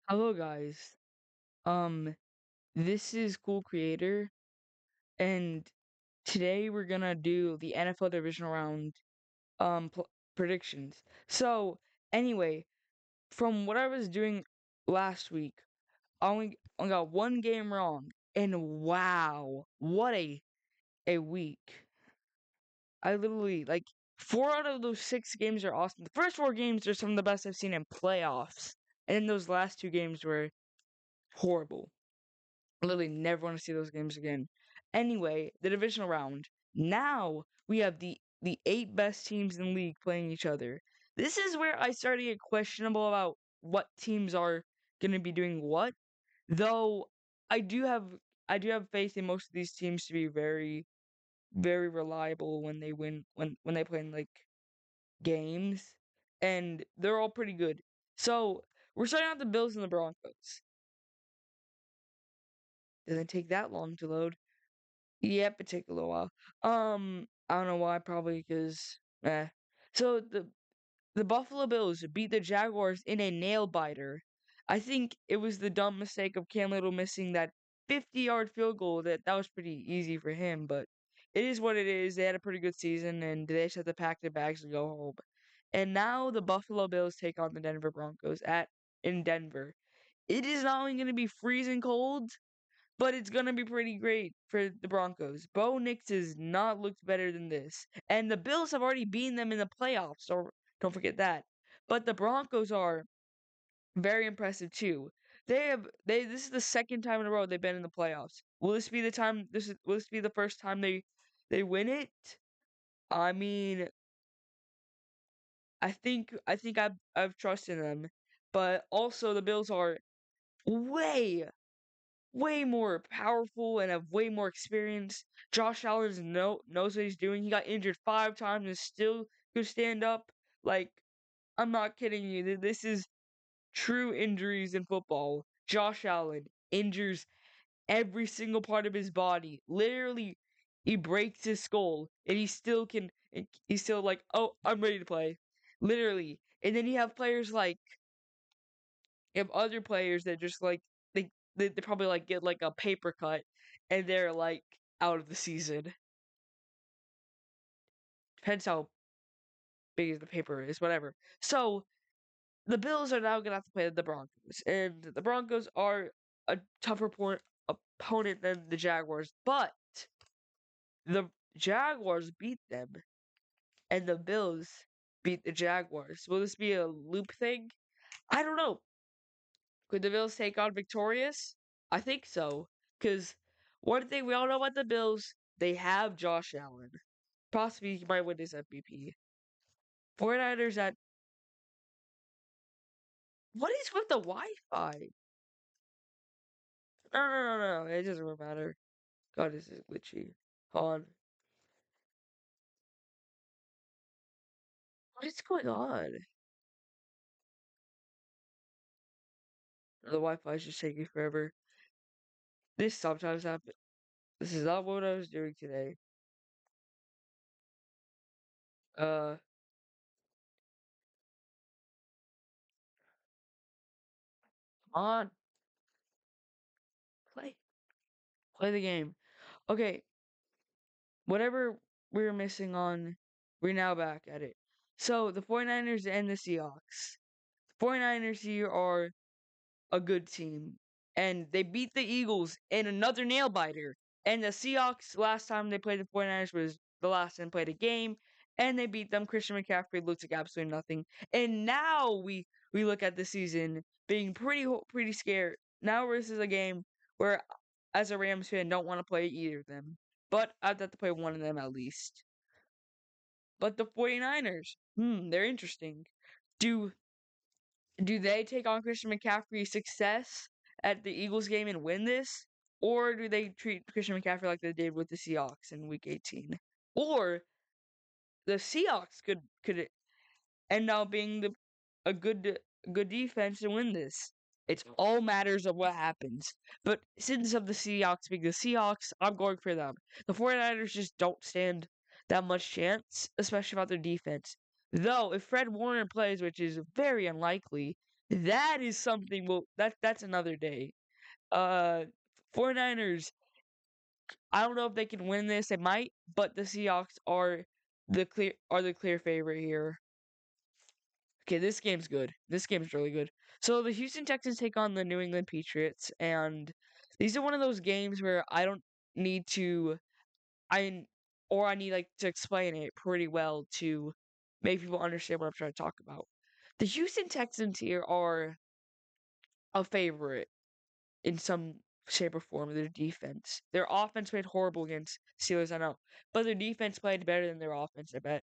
Hello guys. Um this is Cool Creator and today we're going to do the NFL divisional round predictions. So, anyway, from what I was doing last week, I only got one game wrong and wow, what a week. I literally like 4 out of those 6 games are awesome. The first 4 games are some of the best I've seen in playoffs. And then those last 2 games were horrible. Literally never want to see those games again. Anyway, the divisional round. Now we have the 8 best teams in the league playing each other. This is where I started to get questionable about what teams are gonna be doing what. Though I do have I do have faith in most of these teams to be very, very reliable when they win when they play in like games. And they're all pretty good. So we're starting out the Bills and the Broncos. Doesn't take that long to load. Yep, it took a little while. I don't know why, probably because So the Buffalo Bills beat the Jaguars in a nail biter. I think it was the dumb mistake of Cam Little missing that 50-yard field goal. That was pretty easy for him, but it is what it is. They had a pretty good season, and they just had to pack their bags and go home. And now the Buffalo Bills take on the Denver Broncos at in Denver. It is not only going to be freezing cold, but it's gonna be pretty great for the Broncos. Bo Nix has not looked better than this, and the Bills have already beaten them in the playoffs. So don't forget that. But the Broncos are very impressive too. This is the second time in a row they've been in the playoffs. Will this be the time? Will this be the first time they win it? I mean, I think I've trusted them, but also the Bills are way way more powerful and have way more experience. Josh Allen knows what he's doing. He got injured 5 times and still could stand up. Like, I'm not kidding you. This is true injuries in football. Josh Allen injures every single part of his body. Literally, he breaks his skull and he still can. He's still like, oh, I'm ready to play. Literally. And then you have players like you have other players that just like they probably like get like a paper cut and they're like out of the season. Depends how big the paper is, whatever. So the Bills are now gonna have to play the Broncos, and the Broncos are a tougher opponent than the Jaguars, but the Jaguars beat them, and the Bills beat the Jaguars. Will this be a loop thing? I don't know. Could the Bills take on victorious? I think so. Because one thing we all know about the Bills, they have Josh Allen. Possibly he might win his MVP. 49ers at. What is with the Wi Fi? No, no, no, no. It doesn't really matter. God, this is glitchy. Hold on. What is going on? The Wi Fi is just taking forever. This sometimes happens. This is not what I was doing today. Uh, Come on. Play. Play the game. Okay, whatever we were missing on, we're now back at it. So the 49ers and the Seahawks. 49ers here are a good team. And they beat the Eagles in another nail biter. And the Seahawks, last time they played the 49ers was the last time they played a game. And they beat them. Christian McCaffrey looks like absolutely nothing. And now we look at the season being pretty scared. Now this is a game where, as a Rams fan, don't want to play either of them. But I'd have to play one of them at least. But the 49ers, they're interesting. Do do they take on Christian McCaffrey's success at the Eagles game and win this? Or do they treat Christian McCaffrey like they did with the Seahawks in week 18? Or the Seahawks could end up being a good defense and win this. It's all matters of what happens. But since of the Seahawks being the Seahawks, I'm going for them. The 49ers just don't stand that much chance, especially about their defense. Though, if Fred Warner plays, which is very unlikely, That is something. Well, that's another day. Uh, 49ers. I don't know if they can win this. They might, but the Seahawks are the clear favorite here. Okay, this game's good. This game's really good. So the Houston Texans take on the New England Patriots, and these are one of those games where I don't need to I or I need like to explain it pretty well to make people understand what I'm trying to talk about. The Houston Texans here are a favorite in some shape or form. Their defense, their offense played horrible against Steelers, I know, but their defense played better than their offense, I bet,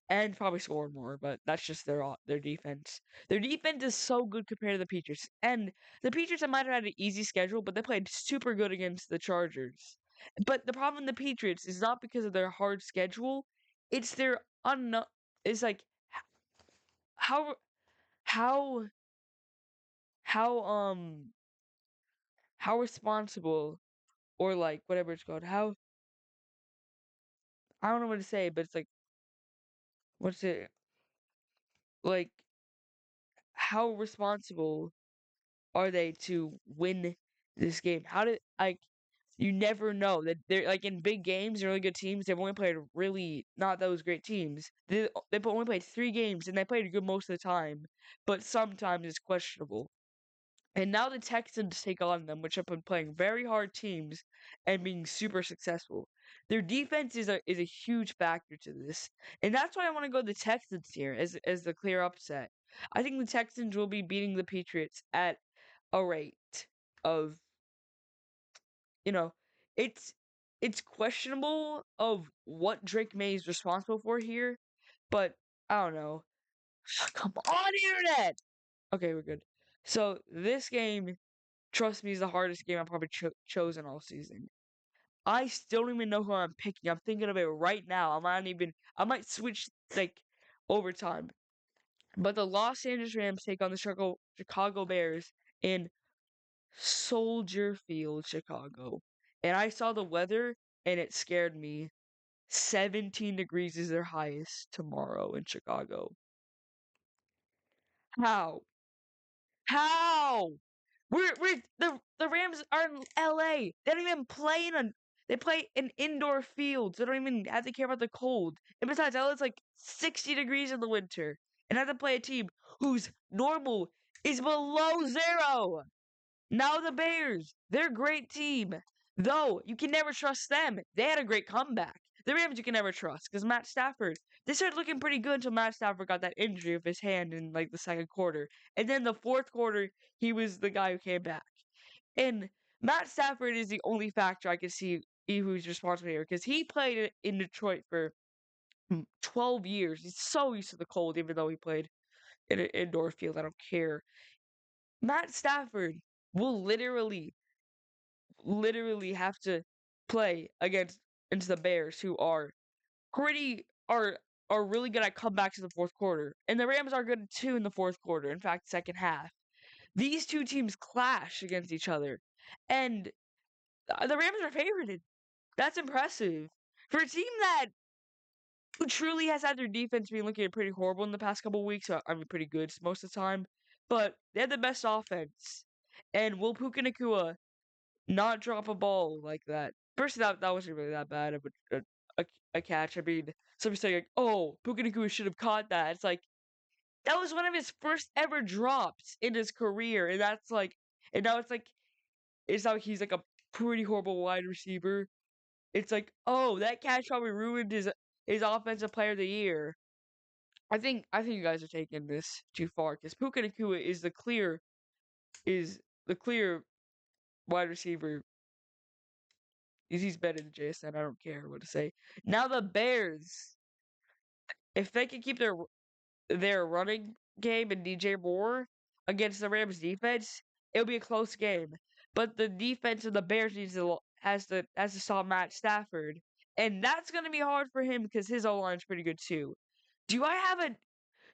and probably scored more. But that's just their defense. Their defense is so good compared to the Patriots, and the Patriots might have had an easy schedule, but they played super good against the Chargers. But the problem with the Patriots is not because of their hard schedule; it's their unknown. It's like how how how how responsible or like whatever it's called. How I don't know what to say, but it's like what's it like? How responsible are they to win this game? How did like you never know that they're like in big games, really good teams. They've only played really not those great teams. They've only played 3 games and they played good most of the time, but sometimes it's questionable. And now the Texans take on them, which have been playing very hard teams and being super successful. Their defense is a huge factor to this, and that's why I want to go the Texans here as the clear upset. I think the Texans will be beating the Patriots at a rate of you know, it's it's questionable of what Drake May is responsible for here, but I don't know. Come on, internet. Okay, we're good. So this game trust me, is the hardest game I've probably chosen all season. I still don't even know who I'm picking. I'm thinking of it right now. I might switch like over time. But the Los Angeles Rams take on the Chicago Bears in Soldier Field, Chicago. And I saw the weather and it scared me. 17 degrees is their highest tomorrow in Chicago. How? How? We're the Rams are in LA. They don't even play in a they play in indoor fields. They don't even have to care about the cold. And besides, LA's like 60 degrees in the winter. And have to play a team whose normal is below 0. Now the Bears, they're a great team. Though you can never trust them. They had a great comeback. The Rams you can never trust because Matt Stafford. They started looking pretty good until Matt Stafford got that injury of his hand in like the second quarter, and then the fourth quarter he was the guy who came back. And Matt Stafford is the only factor I can see who's responsible here because he played in Detroit for 12 years. He's so used to the cold, even though he played in an indoor field. I don't care. Matt Stafford will literally have to play against the Bears, who pretty are really good at comebacks in the fourth quarter, and the Rams are good too in the fourth quarter. In fact, second half, these two teams clash against each other, and the Rams are favored. That's impressive for a team that who truly has had their defense being looking pretty horrible in the past couple of weeks. I mean, pretty good most of the time, but they had the best offense. And will Puka Nakua not drop a ball like that? First, that wasn't really that bad of a catch. I mean, some say like, "Oh, Puka Nakua should have caught that." It's like that was one of his first ever drops in his career, and that's like, and now it's like he's like a pretty horrible wide receiver. It's like, oh, that catch probably ruined his offensive player of the year. I think you guys are taking this too far because Puka Nakua is the clear wide receiver. He's better than JSN. I don't care what to say. Now the Bears, if they can keep their running game and DJ Moore against the Rams defense, it'll be a close game. But the defense of the Bears has to stop Matt Stafford, and that's gonna be hard for him because his O line's pretty good too. Do I have a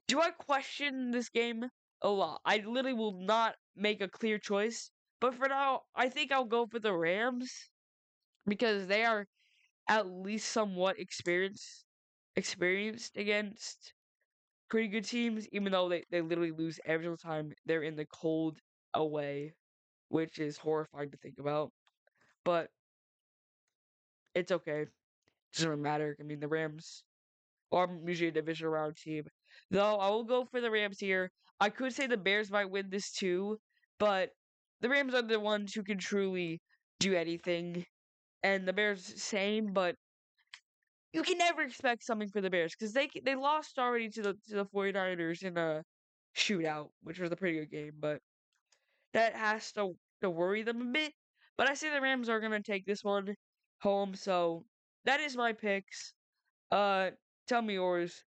Do I question this game a lot? I literally will not make a clear choice, but for now, I think I'll go for the Rams because they are at least somewhat experienced against pretty good teams, even though they literally lose every single time they're in the cold away, which is horrifying to think about. But it's okay. Doesn't really matter. I mean, the Rams are usually a divisional round team. Though I will go for the Rams here. I could say the Bears might win this too, but the Rams are the ones who can truly do anything. And the Bears same, but you can never expect something for the Bears because they lost already to the 49ers in a shootout, which was a pretty good game, but that has to worry them a bit. But I say the Rams are gonna take this one home, so that is my picks. Uh, tell me yours.